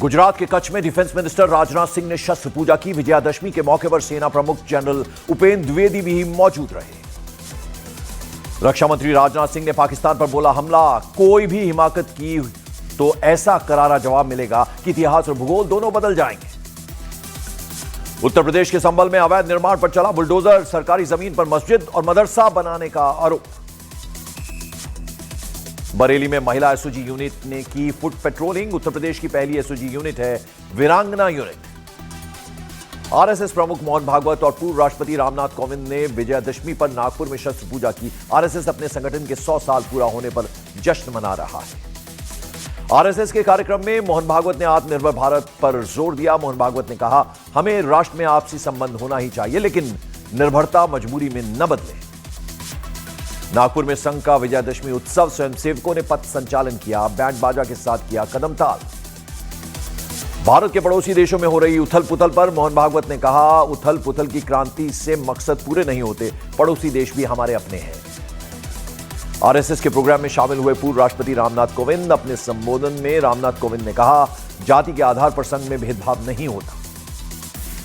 गुजरात के कच्छ में defence minister Rajnath Singh ने शस्त्र पूजा की। विजयादशमी के मौके पर सेना प्रमुख जनरल उपेंद्र द्विवेदी भी मौजूद रहे। रक्षा मंत्री राजनाथ सिंह ने पाकिस्तान पर बोला, हमला कोई भी हिमाकत की तो ऐसा करारा जवाब मिलेगा कि इतिहास और भूगोल दोनों बदल जाएंगे। उत्तर प्रदेश के संभल में अवैध निर्माण पर चला बुलडोजर। सरकारी जमीन पर मस्जिद और मदरसा बनाने का आरोप। बरेली में महिला एसओजी यूनिट ने की फुट पेट्रोलिंग। उत्तर प्रदेश की पहली एसओजी यूनिट है वीरांगना यूनिट। आरएसएस प्रमुख मोहन भागवत और पूर्व राष्ट्रपति रामनाथ कोविंद ने विजयादशमी पर नागपुर में शस्त्र पूजा की। आरएसएस अपने संगठन के 100 साल पूरा होने पर जश्न मना रहा है। आरएसएस के कार्यक्रम में मोहन भागवत ने आत्मनिर्भर भारत पर जोर दिया। मोहन भागवत ने कहा, हमें राष्ट्र में आपसी संबंध होना ही चाहिए, लेकिन निर्भरता मजबूरी में न बदले। नागपुर में संघ का विजयादशमी उत्सव स्वयंसेवकों ने पथ संचालन किया। बैंड बाजा के साथ किया कदम ताल। भारत के पड़ोसी देशों में हो रही उथल पुथल पर मोहन भागवत ने कहा, उथल पुथल की क्रांति से मकसद पूरे नहीं होते, पड़ोसी देश भी हमारे अपने हैं। आरएसएस के प्रोग्राम में शामिल हुए पूर्व राष्ट्रपति रामनाथ कोविंद। अपने संबोधन में रामनाथ कोविंद ने कहा, जाति के आधार पर संघ में भेदभाव नहीं होता।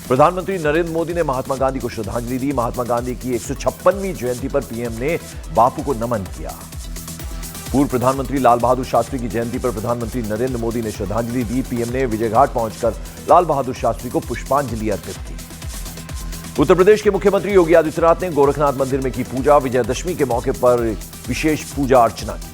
प्रधानमंत्री नरेंद्र मोदी ने महात्मा गांधी को श्रद्धांजलि दी। महात्मा गांधी की 156वीं जयंती पर पीएम ने बापू को नमन किया। पूर्व प्रधानमंत्री लाल बहादुर शास्त्री की जयंती पर प्रधानमंत्री नरेंद्र मोदी ने श्रद्धांजलि दी। पीएम ने विजयघाट पहुंचकर लाल बहादुर शास्त्री को पुष्पांजलि अर्पित की। उत्तर प्रदेश के मुख्यमंत्री योगी आदित्यनाथ ने गोरखनाथ मंदिर में की पूजा। विजयादशमी के मौके पर विशेष पूजा अर्चना की।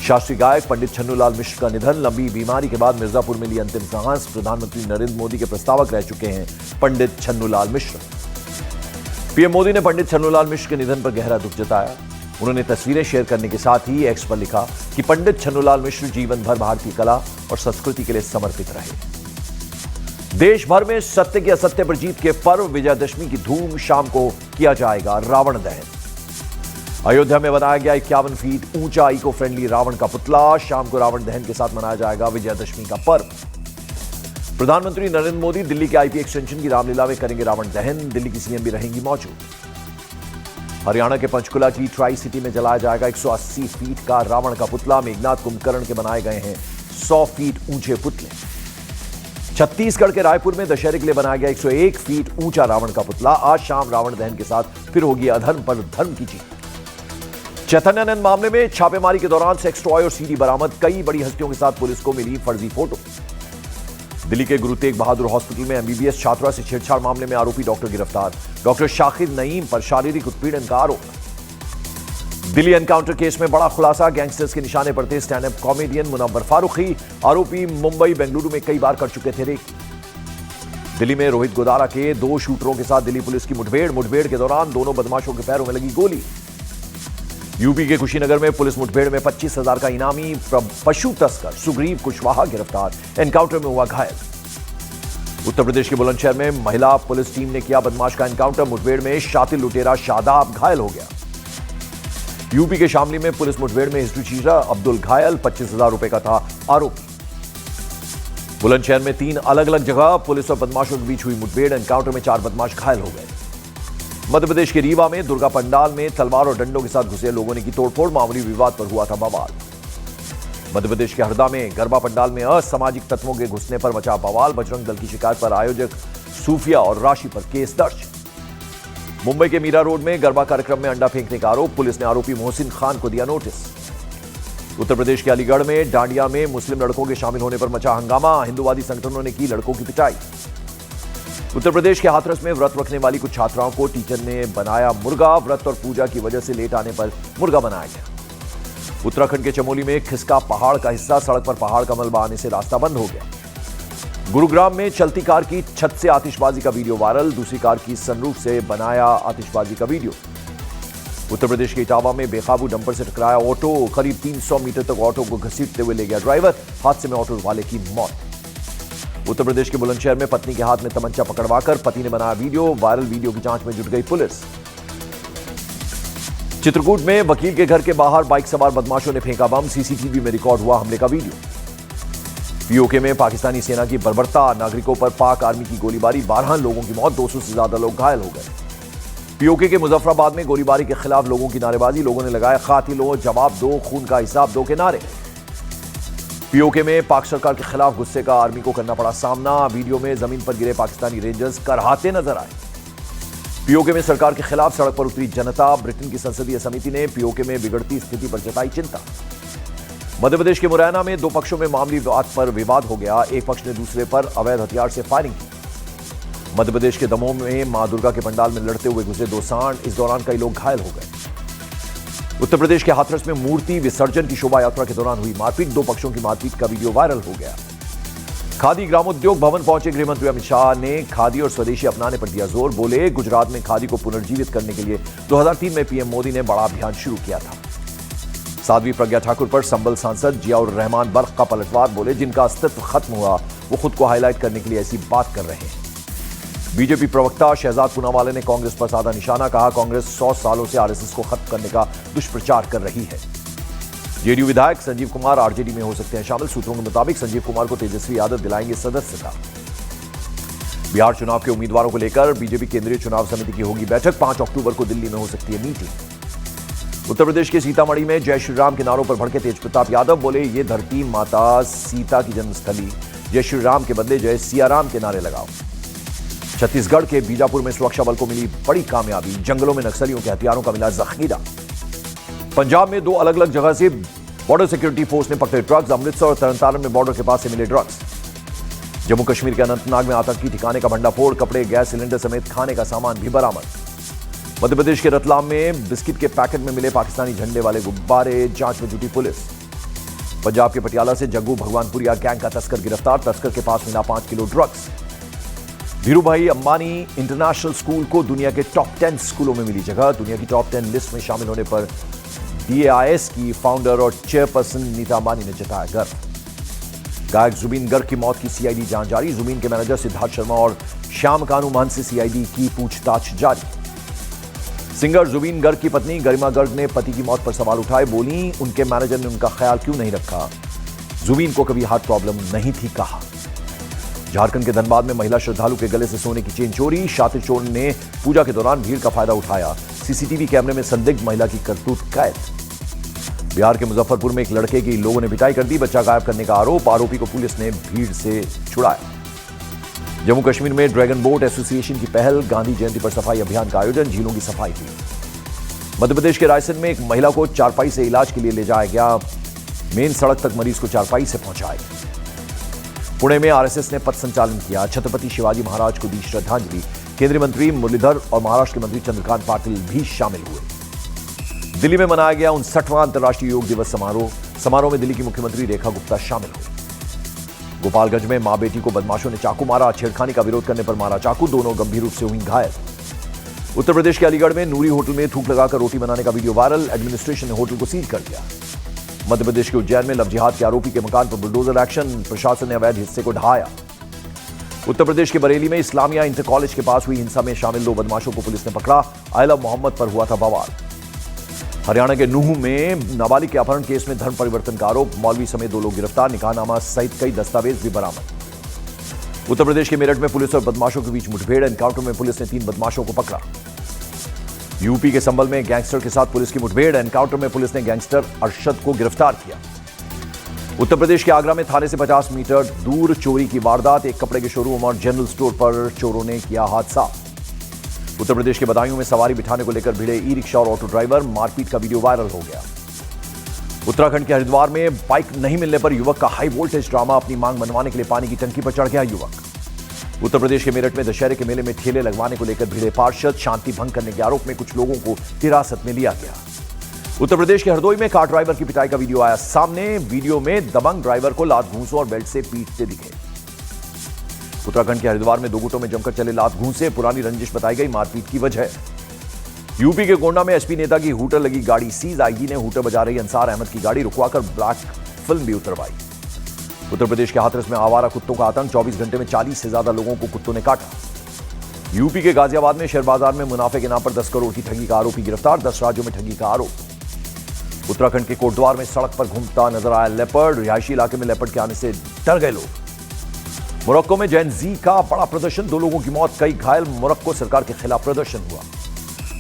शास्त्रीय गायक पंडित छन्नूलाल मिश्र का निधन। लंबी बीमारी के बाद मिर्जापुर में ली अंतिम सांस। प्रधानमंत्री नरेंद्र मोदी के प्रस्तावक रह चुके हैं पंडित छन्नूलाल मिश्र। पीएम मोदी ने पंडित छन्नूलाल मिश्र के निधन पर गहरा दुख जताया। उन्होंने तस्वीरें शेयर करने के साथ ही एक्स पर लिखा कि पंडित छन्नूलाल मिश्र जीवन भर भारतीय कला और संस्कृति के लिए समर्पित रहे। देश भर में सत्य की असत्य पर जीत के पर्व विजयादशमी की धूम। शाम को किया जाएगा रावण दहन। अयोध्या में बनाया गया 51 फीट ऊंचा इको फ्रेंडली रावण का पुतला। शाम को रावण दहन के साथ मनाया जाएगा विजयादशमी का पर्व। प्रधानमंत्री नरेंद्र मोदी दिल्ली के आईपी एक्सटेंशन की रामलीला में करेंगे रावण दहन। दिल्ली की सीएम भी रहेंगी मौजूद। हरियाणा के पंचकुला की ट्राई सिटी में जलाया जाएगा 180 फीट का रावण का पुतला। मेघनाथ कुंभकर्ण के बनाए गए हैं 100 फीट ऊंचे पुतले। छत्तीसगढ़ के रायपुर में दशहरे के लिए बनाया गया 101 फीट ऊंचा रावण का पुतला। आज शाम रावण दहन के साथ फिर होगी अधर्म पर धर्म की जीत। चैतन्यानंद मामले में छापेमारी के दौरान सेक्स टॉय और सीडी बरामद। कई बड़ी हस्तियों के साथ पुलिस को मिली फर्जी फोटो। दिल्ली के गुरु तेग बहादुर हॉस्पिटल में एमबीबीएस छात्रा से छेड़छाड़ मामले में आरोपी डॉक्टर गिरफ्तार। डॉक्टर शाकिर नईम पर शारीरिक उत्पीड़न का आरोप। दिल्ली एनकाउंटर केस में बड़ा खुलासा। गैंगस्टर्स के निशाने पर थे stand up comedian Munawar Faruqui. आरोपी मुंबई बेंगलुरु में कई बार कर चुके थे रेकी। दिल्ली में रोहित गोदारा के 2 शूटरों के साथ दिल्ली पुलिस की मुठभेड़ के दौरान दोनों बदमाशों के पैरों में लगी गोली। यूपी के कुशीनगर में पुलिस मुठभेड़ में 25,000 का इनामी पशु तस्कर सुग्रीव कुशवाहा गिरफ्तार। एनकाउंटर में हुआ घायल। उत्तर प्रदेश के बुलंदशहर में महिला पुलिस टीम ने किया बदमाश का एनकाउंटर। मुठभेड़ में शातिर लुटेरा शादाब घायल हो गया। यूपी के शामली में पुलिस मुठभेड़ में हिस्ट्री चीटर अब्दुल घायल। 25,000 रुपए का था आरोपी। बुलंदशहर में 3 अलग अलग जगह पुलिस और बदमाशों के बीच हुई मुठभेड़। एनकाउंटर में 4 बदमाश घायल हो गए। मध्य प्रदेश के रीवा में दुर्गा पंडाल में तलवार और डंडों के साथ घुसे लोगों ने की तोड़फोड़। मामूली विवाद पर हुआ था बवाल। मध्य प्रदेश के हरदा में गरबा पंडाल में असामाजिक तत्वों के घुसने पर मचा बवाल। बजरंग दल की शिकायत पर आयोजक सूफिया और राशि पर केस दर्ज। मुंबई के मीरा रोड में गरबा कार्यक्रम में अंडा फेंकने का आरोप। पुलिस ने आरोपी मोहसिन खान को दिया नोटिस। उत्तर प्रदेश के अलीगढ़ में डांडिया में मुस्लिम लड़कों के शामिल होने पर मचा हंगामा। हिंदूवादी संगठनों ने की लड़कों की पिटाई। उत्तर प्रदेश के हाथरस में व्रत रखने वाली कुछ छात्राओं को टीचर ने बनाया मुर्गा। व्रत और पूजा की वजह से लेट आने पर मुर्गा बनाया गया। उत्तराखंड के चमोली में खिसका पहाड़ का हिस्सा। सड़क पर पहाड़ का मलबा आने से रास्ता बंद हो गया। गुरुग्राम में चलती कार की छत से आतिशबाजी का वीडियो वायरल। दूसरी कार की सनरूफ से बनाया आतिशबाजी का वीडियो। उत्तर प्रदेश के इटावा में बेकाबू डंपर से टकराया ऑटो। करीब 300 मीटर तक ऑटो को घसीटते हुए ले गया ड्राइवर। हादसे में ऑटो वाले की मौत। उत्तर प्रदेश के बुलंदशहर में पत्नी के हाथ में तमंचा पकड़वाकर पति ने बनाया वीडियो। वायरल वीडियो की जांच में जुट गई पुलिस। चित्रकूट में वकील के घर के बाहर बाइक सवार बदमाशों ने फेंका बम। सीसीटीवी में रिकॉर्ड हुआ हमले का वीडियो। पीओके में पाकिस्तानी सेना की बर्बरता। नागरिकों पर पाक आर्मी की गोलीबारी। 12 लोगों की मौत। 200 से ज्यादा लोग घायल हो गए। पीओके के मुजफ्फराबाद में गोलीबारी के खिलाफ लोगों की नारेबाजी। लोगों ने लगाया कातिलों जवाब दो, खून का हिसाब दो के नारे। पीओके में पाक सरकार के खिलाफ गुस्से का आर्मी को करना पड़ा सामना। वीडियो में जमीन पर गिरे पाकिस्तानी रेंजर्स करहाते नजर आए। पीओके में सरकार के खिलाफ सड़क पर उतरी जनता। ब्रिटेन की संसदीय समिति ने पीओके में बिगड़ती स्थिति पर जताई चिंता। मध्य प्रदेश के मुरैना में दो पक्षों में मामूली बात पर विवाद हो गया। एक पक्ष ने दूसरे पर अवैध हथियार से फायरिंग की। मध्य प्रदेश के दमोह में मां दुर्गा के पंडाल में लड़ते हुए घुसे दो सांड। इस दौरान कई लोग घायल हो गए। उत्तर प्रदेश के हाथरस में मूर्ति विसर्जन की शोभा यात्रा के दौरान हुई मारपीट। दो पक्षों की मारपीट का वीडियो वायरल हो गया। खादी ग्रामोद्योग भवन पहुंचे गृह मंत्री अमित शाह ने खादी और स्वदेशी अपनाने पर दिया जोर। बोले, गुजरात में खादी को पुनर्जीवित करने के लिए 2003 में पीएम मोदी ने बड़ा अभियान शुरू किया था। साध्वी प्रज्ञा ठाकुर पर संबल सांसद जियाउर रहमान बर्क का पलटवार। बोले, जिनका अस्तित्व खत्म हुआ वो खुद को हाईलाइट करने के लिए ऐसी बात कर रहे हैं। बीजेपी प्रवक्ता शहजाद पूनावाला ने कांग्रेस पर साधा निशाना। कहा, कांग्रेस 100 सालों से आरएसएस को खत्म करने का दुष्प्रचार कर रही है। जेडीयू विधायक संजीव कुमार आरजेडी में हो सकते हैं शामिल। सूत्रों के मुताबिक संजीव कुमार को तेजस्वी यादव दिलाएंगे सदस्यता। बिहार चुनाव के उम्मीदवारों को लेकर बीजेपी केंद्रीय चुनाव समिति की होगी बैठक। 5 अक्टूबर को दिल्ली में हो सकती है मीटिंग। उत्तर प्रदेश के सीतामढ़ी में जय श्री राम के नारों पर भड़के तेज प्रताप यादव। बोले, ये धरती माता सीता की जन्मस्थली, जय श्री राम के बदले जय सिया राम के नारे लगाओ। छत्तीसगढ़ के बीजापुर में सुरक्षा बल को मिली बड़ी कामयाबी। जंगलों में नक्सलियों के हथियारों का मिला जखीरा। पंजाब में 2 अलग अलग जगह से बॉर्डर सिक्योरिटी फोर्स ने पकड़े ड्रग्स। अमृतसर और तरनतारन में बॉर्डर के पास से मिले ड्रग्स। जम्मू कश्मीर के अनंतनाग में आतंकी ठिकाने का भंडाफोड़। कपड़े, गैस सिलेंडर समेत खाने का सामान भी बरामद। मध्य प्रदेश के रतलाम में बिस्किट के पैकेट में मिले पाकिस्तानी झंडे वाले गुब्बारे। जांच में जुटी पुलिस। पंजाब के पटियाला से जग्गू भगवानपुरिया गैंग का तस्कर गिरफ्तार। तस्कर के पास मिला 5 kilo drugs. Dhirubhai Ambani international school को दुनिया के टॉप 10 स्कूलों में मिली जगह। दुनिया की टॉप 10 लिस्ट में शामिल होने पर DAIS की फाउंडर और चेयरपर्सन नीता अंबानी ने जताया गर्व। गायक जुबीन गर्ग की मौत की CID जांच जारी। जुबीन के मैनेजर सिद्धार्थ शर्मा और श्याम कानू महंत से CID की पूछताछ जारी। सिंगर जुबीन गर्ग की पत्नी गरिमा गर्ग ने पति की मौत पर सवाल उठाए। बोली, उनके मैनेजर ने उनका ख्याल क्यों नहीं रखा। जुबीन को कभी हार्ट प्रॉब्लम नहीं थी, कहा। झारखंड के धनबाद में महिला श्रद्धालु के गले से सोने की चेन चोरी। शातिर चोर ने पूजा के दौरान भीड़ का फायदा उठाया। CCTV कैमरे में संदिग्ध महिला की करतूत कैद। बिहार के मुजफ्फरपुर में एक लड़के की लोगों ने पिटाई कर दी। बच्चा गायब करने का आरोप। आरोपी को पुलिस ने भीड़ से छुड़ाया। जम्मू कश्मीर में ड्रैगन बोट एसोसिएशन की पहल। गांधी जयंती पर सफाई अभियान का आयोजन। झीलों की सफाई हुई। मध्य प्रदेश के रायसेन में एक महिला को चारपाई से इलाज के लिए ले जाया गया। मेन सड़क तक मरीज को चारपाई से पहुंचाया। पुणे में आरएसएस ने पथ संचालन किया। छत्रपति शिवाजी महाराज को दी श्रद्धांजलि। केंद्रीय मंत्री मुरलीधर और महाराष्ट्र के मंत्री चंद्रकांत पाटिल भी शामिल हुए। दिल्ली में मनाया गया 59वां अंतर्राष्ट्रीय योग दिवस समारोह। समारोह में दिल्ली की मुख्यमंत्री रेखा गुप्ता शामिल हुई। गोपालगंज में मां बेटी को बदमाशों ने चाकू मारा। छेड़खानी का विरोध करने पर मारा चाकू। दोनों गंभीर रूप से हुई घायल। उत्तर प्रदेश के अलीगढ़ में नूरी होटल में थूक लगाकर रोटी बनाने का वीडियो वायरल। एडमिनिस्ट्रेशन ने होटल को सील कर दिया। मध्य प्रदेश के उज्जैन में लव जिहाद के आरोपी के मकान पर बुलडोजर एक्शन। प्रशासन ने अवैध हिस्से को ढहाया। उत्तर प्रदेश के बरेली में इस्लामिया इंटर कॉलेज के पास हुई हिंसा में शामिल 2 बदमाशों को पुलिस ने पकड़ा। आयला मोहम्मद पर हुआ था बवाल। हरियाणा के नूह में नाबालिग के अपहरण केस में धर्म परिवर्तन का आरोप। मौलवी समेत 2 लोग गिरफ्तार। निकाहनामा सहित कई दस्तावेज भी बरामद। उत्तर प्रदेश के मेरठ में पुलिस और बदमाशों के बीच मुठभेड़। एनकाउंटर में पुलिस ने 3 बदमाशों को पकड़ा। यूपी के संबल में गैंगस्टर के साथ पुलिस की मुठभेड़। एनकाउंटर में पुलिस ने गैंगस्टर अरशद को गिरफ्तार किया। उत्तर प्रदेश के आगरा में थाने से 50 मीटर दूर चोरी की वारदात। एक कपड़े के शोरूम और जनरल स्टोर पर चोरों ने किया हादसा। उत्तर प्रदेश के बदायूं में सवारी बिठाने को लेकर भिड़े ई-रिक्शा और ऑटो ड्राइवर। मारपीट का वीडियो वायरल हो गया। उत्तराखंड के हरिद्वार में बाइक नहीं मिलने पर युवक का हाई वोल्टेज ड्रामा। अपनी मांग मनवाने के लिए पानी की टंकी पर चढ़ गया युवक। उत्तर प्रदेश के मेरठ में दशहरे के मेले में ठेले लगवाने को लेकर भिड़े पार्षद। शांति भंग करने के आरोप में कुछ लोगों को हिरासत में लिया गया। उत्तर प्रदेश के हरदोई में कार ड्राइवर की पिटाई का वीडियो आया सामने। वीडियो में दबंग ड्राइवर को लात घूंसों और बेल्ट से पीटते दिखे। उत्तराखंड के हरिद्वार में 2 गुटों में जमकर चले लात घूंसे। पुरानी रंजिश बताई गई मारपीट की वजह। यूपी के गोंडा में एसपी नेता की हूटर लगी गाड़ी सीज। आईजी ने हूटर बजा रही अंसार अहमद की गाड़ी रुकवाकर ब्लैक फिल्म भी उतरवाई। उत्तर प्रदेश के हाथरस में आवारा कुत्तों का आतंक। 24 घंटे में 40 से ज्यादा लोगों को कुत्तों ने काटा। यूपी के गाजियाबाद में शेयर बाजार में मुनाफे के नाम पर 10 करोड़ की ठगी का आरोपी गिरफ्तार। 10 राज्यों में ठगी का आरोप। उत्तराखंड के कोटद्वार में सड़क पर घूमता नजर आया लेपर्ड। रिहायशी इलाके में लेपर्ड के आने से डर गए लोग। मोरक्को में जेन जी का बड़ा प्रदर्शन। 2 लोगों की मौत, कई घायल। मोरक्को सरकार के खिलाफ प्रदर्शन हुआ।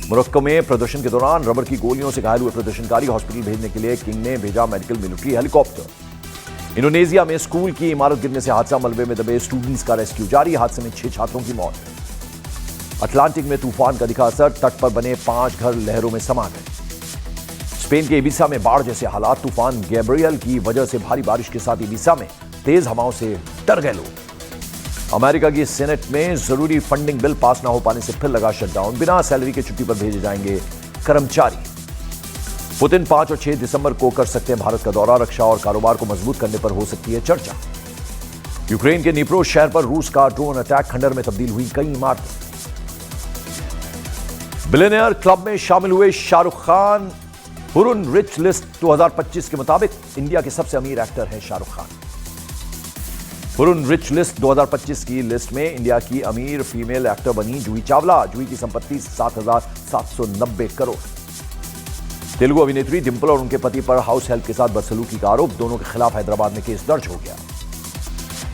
मोरक्को में प्रदर्शन के दौरान रबर की गोलियों से घायल हुए प्रदर्शनकारी हॉस्पिटल भेजने के लिए किंग ने भेजा मेडिकल मिलिट्री हेलीकॉप्टर। इंडोनेशिया में स्कूल की इमारत गिरने से हादसा, मलबे में दबे स्टूडेंट्स का रेस्क्यू जारी। हादसे में 6 छात्रों की मौत। अटलांटिक में तूफान का दिखा असर, तट पर बने 5 घर लहरों में समा गए। स्पेन के इबिसा में बाढ़ जैसे हालात, तूफान गैब्रियल की वजह से भारी बारिश के साथ इबिसा में तेज हवाओं से डर गए लोग। अमेरिका की सेनेट में जरूरी फंडिंग बिल पास न हो पाने से फिर लगा शटडाउन, बिना सैलरी के छुट्टी पर भेजे जाएंगे कर्मचारी। पुतिन 5 और 6 दिसंबर को कर सकते हैं भारत का दौरा, रक्षा और कारोबार को मजबूत करने पर हो सकती है चर्चा। यूक्रेन के निप्रो शहर पर रूस का ड्रोन अटैक, खंडर में तब्दील हुई कई इमारतें। बिलियनियर क्लब में शामिल हुए Shahrukh Khan. Hurun rich list 2025 के मुताबिक इंडिया के सबसे अमीर एक्टर हैं Shahrukh Khan. Hurun rich list 2025 की लिस्ट में इंडिया की अमीर फीमेल एक्टर बनी जूही चावला। जूही की संपत्ति 7,790 करोड़। तेलुगु अभिनेत्री डिंपल और उनके पति पर हाउस हेल्प के साथ बदसलूकी का आरोप, दोनों के खिलाफ हैदराबाद में केस दर्ज हो गया।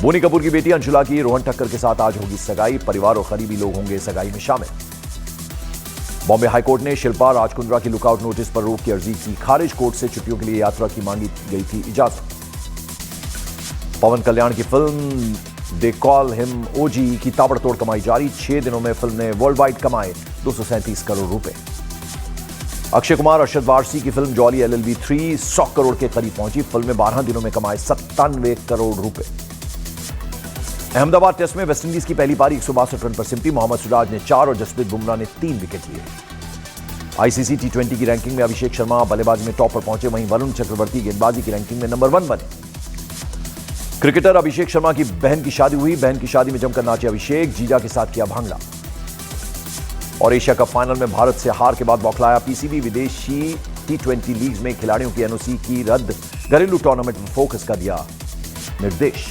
बोनी कपूर की बेटी अंशुला की रोहन ठक्कर के साथ आज होगी सगाई, परिवार और करीबी लोग होंगे सगाई में शामिल। बॉम्बे हाईकोर्ट ने शिल्पा राजकुंद्रा की लुकआउट नोटिस पर रोक की अर्जी की खारिज, कोर्ट से छुट्टियों के लिए यात्रा की मांगी गई थी इजाजत। पवन कल्याण की फिल्म दे कॉल हिम ओजी की ताबड़तोड़ कमाई जारी, 6 दिनों में फिल्म ने वर्ल्ड वाइड कमाए 237 करोड़ रुपए। अक्षय कुमार अरशद वारसी की फिल्म जॉली LLB 3 100 करोड़ के करीब पहुंची, फिल्म में 12 दिनों में कमाए 97 करोड़ रुपए। अहमदाबाद टेस्ट में वेस्टइंडीज की पहली पारी 162 रन पर सिमटी, मोहम्मद सिराज ने 4 और जसप्रीत बुमराह ने 3 विकेट लिए। ICC T20 की रैंकिंग में अभिषेक शर्मा बल्लेबाजी में टॉप पर पहुंचे, वहीं वरुण चक्रवर्ती गेंदबाजी की रैंकिंग में नंबर 1 बने। क्रिकेटर अभिषेक शर्मा की बहन की शादी हुई, बहन की शादी में जमकर नाचे अभिषेक, जीजा के साथ किया भांगड़ा। और एशिया कप फाइनल में भारत से हार के बाद बौखलाया PCB, विदेशी T20 लीग में खिलाड़ियों की NOC की रद्द, घरेलू टूर्नामेंट में फोकस का दिया निर्देश।